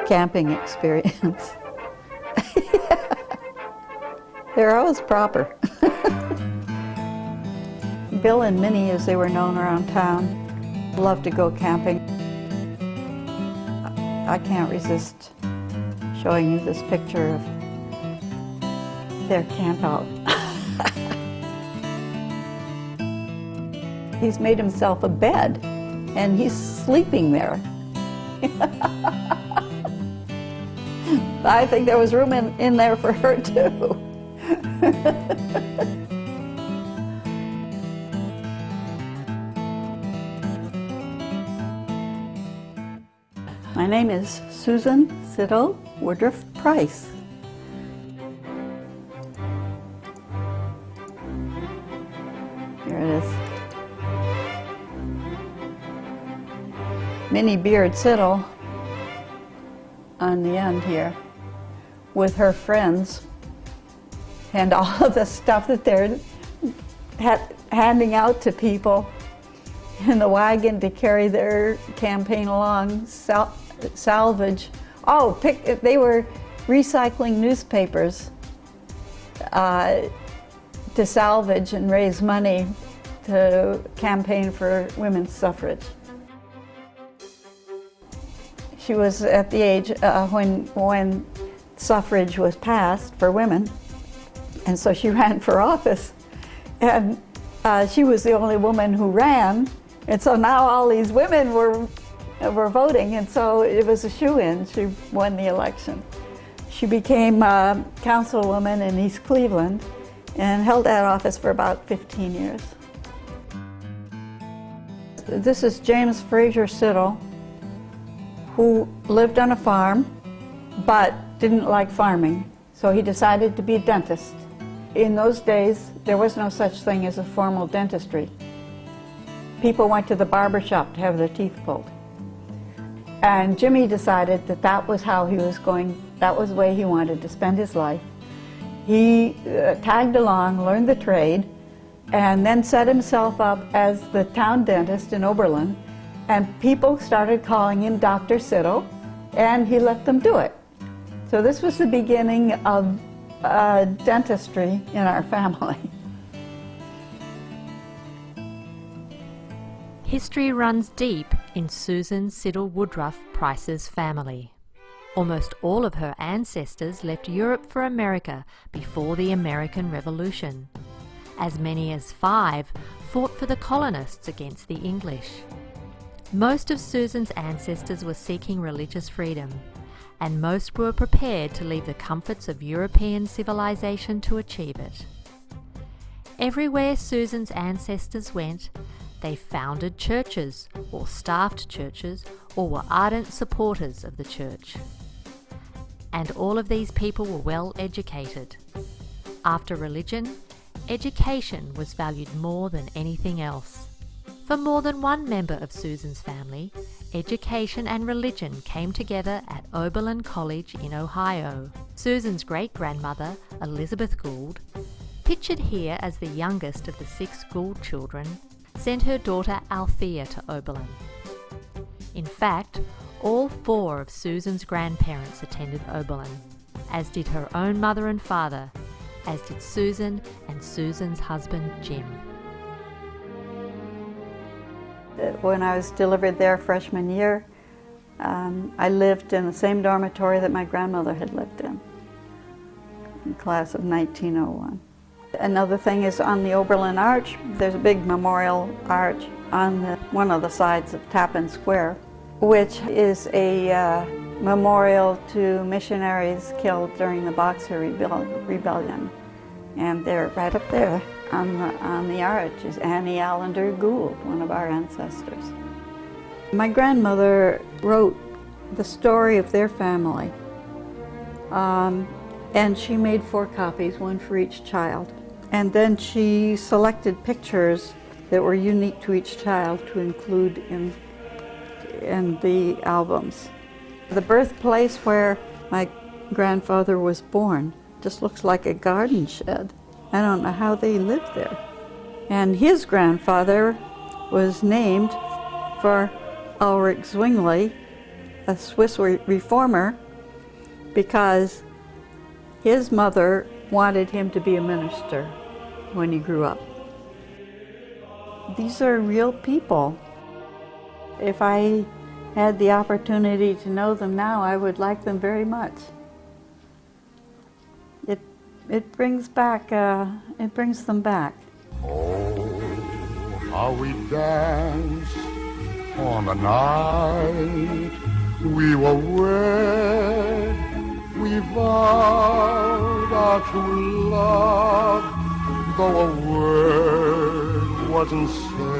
camping experience. They're always proper. Bill and Minnie, as they were known around town, loved to go camping. I can't resist showing you this picture of their camp out. He's made himself a bed, and he's sleeping there. I think there was room in there for her, too. My name is Susan Siddle Woodruff Price. Here it is. Minnie Beard Siddle on the end here with her friends and all of the stuff that they're handing out to people in the wagon to carry their campaign along, salvage. Oh, they were recycling newspapers to salvage and raise money to campaign for women's suffrage. She was at the age when suffrage was passed for women, and so she ran for office. And she was the only woman who ran, and so now all these women were voting, and so it was a shoo-in. She won the election. She became councilwoman in East Cleveland and held that office for about 15 years. This is James Fraser Siddle, who lived on a farm but didn't like farming, so he decided to be a dentist. In those days, there was no such thing as a formal dentistry. People went to the barber shop to have their teeth pulled. And Jimmy decided that that was how he was going, that was the way he wanted to spend his life. He tagged along, learned the trade, and then set himself up as the town dentist in Oberlin. And people started calling him Dr. Siddle, and he let them do it. So this was the beginning of dentistry in our family. History runs deep in Susan Siddle Woodruff Price's family. Almost all of her ancestors left Europe for America before the American Revolution. As many as 5 fought for the colonists against the English. Most of Susan's ancestors were seeking religious freedom, and most were prepared to leave the comforts of European civilization to achieve it. Everywhere Susan's ancestors went, they founded churches, or staffed churches, or were ardent supporters of the church. And all of these people were well educated. After religion, education was valued more than anything else. For more than one member of Susan's family, education and religion came together at Oberlin College in Ohio. Susan's great-grandmother, Elizabeth Gould, pictured here as the youngest of the 6 Gould children, sent her daughter Althea to Oberlin. In fact, all 4 of Susan's grandparents attended Oberlin, as did her own mother and father, as did Susan and Susan's husband Jim. When I was delivered there freshman year, I lived in the same dormitory that my grandmother had lived in class of 1901. Another thing is on the Oberlin Arch, there's a big memorial arch on one of the sides of Tappan Square, which is a memorial to missionaries killed during the Boxer Rebellion. And they're right up there on the arch is Annie Allender Gould, one of our ancestors. My grandmother wrote the story of their family, and she made 4 copies, one for each child. And then she selected pictures that were unique to each child to include in the albums. The birthplace where my grandfather was born just looks like a garden shed. I don't know how they lived there. And his grandfather was named for Ulrich Zwingli, a Swiss reformer because his mother wanted him to be a minister when he grew up. These are real people. If I had the opportunity to know them now, I would like them very much. It brings them back. Oh, how we danced on the night we were wed. We vowed our true love, though a word wasn't said.